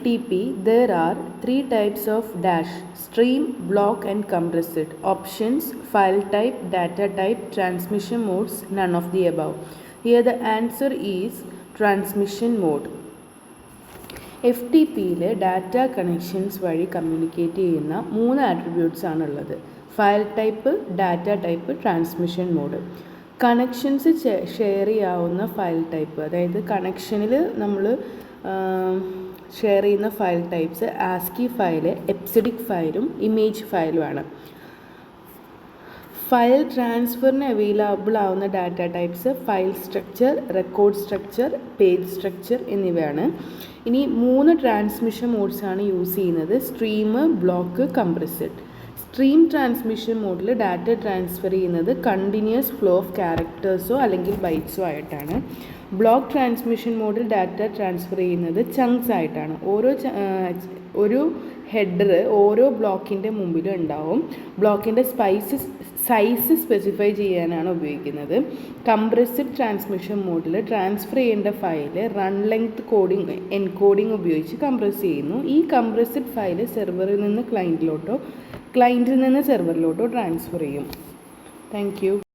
FTP, there are three types of dash: stream, block, and compressed. Options: file type, data type, transmission modes, none of the above. Here the answer is transmission mode. FTPയിൽ data connections വഴി communicate ചെയ്യുന്ന 3 attributes ആണുള്ളത്: file type, data type, transmission mode. Connections share ചെയ്യാവുന്ന file type, അതായത് കണക്ഷനിൽ നമ്മൾ share ചെയ്യുന്ന file types ASCII file, EBCDIC ഫയലും ഇമേജ് ഫയലുമാണ്. ഫയൽ ട്രാൻസ്ഫറിന് അവൈലബിൾ ആവുന്ന data types file structure, record structure, page structure എന്നിവയാണ്. ഇനി 3 ട്രാൻസ്മിഷൻ മോഡ്സാണ് യൂസ് ചെയ്യുന്നത്: stream, block, compressed. Stream transmission മോഡിൽ ഡാറ്റ ട്രാൻസ്ഫർ ചെയ്യുന്നത് കണ്ടിന്യൂസ് ഫ്ലോ ഓഫ് ക്യാരക്ടേഴ്സോ അല്ലെങ്കിൽ ബൈറ്റ്സോ ആയിട്ടാണ്. ബ്ലോക്ക് ട്രാൻസ്മിഷൻ മോഡിൽ ഡാറ്റ ട്രാൻസ്ഫർ ചെയ്യുന്നത് ചങ്ക്സ് ആയിട്ടാണ്. ഒരു ഹെഡർ ഓരോ ബ്ലോക്കിൻ്റെ മുമ്പിലും ഉണ്ടാവും. ബ്ലോക്കിൻ്റെ സൈസ് സ്പെസിഫൈ ചെയ്യാനാണ് ഉപയോഗിക്കുന്നത്. കംപ്രസ്ഡ് ട്രാൻസ്മിഷൻ മോഡിൽ ട്രാൻസ്ഫർ ചെയ്യേണ്ട ഫയൽ റൺ ലെങ്ത് എൻകോഡിംഗ് ഉപയോഗിച്ച് കംപ്രസ് ചെയ്യുന്നു. ഈ കംപ്രസ്ഡ് ഫയൽ സെർവറിൽ നിന്ന് ക്ലയൻറ്റിൽ നിന്ന് സെർവറിലോട്ടോ ട്രാൻസ്ഫർ ചെയ്യും. Thank you.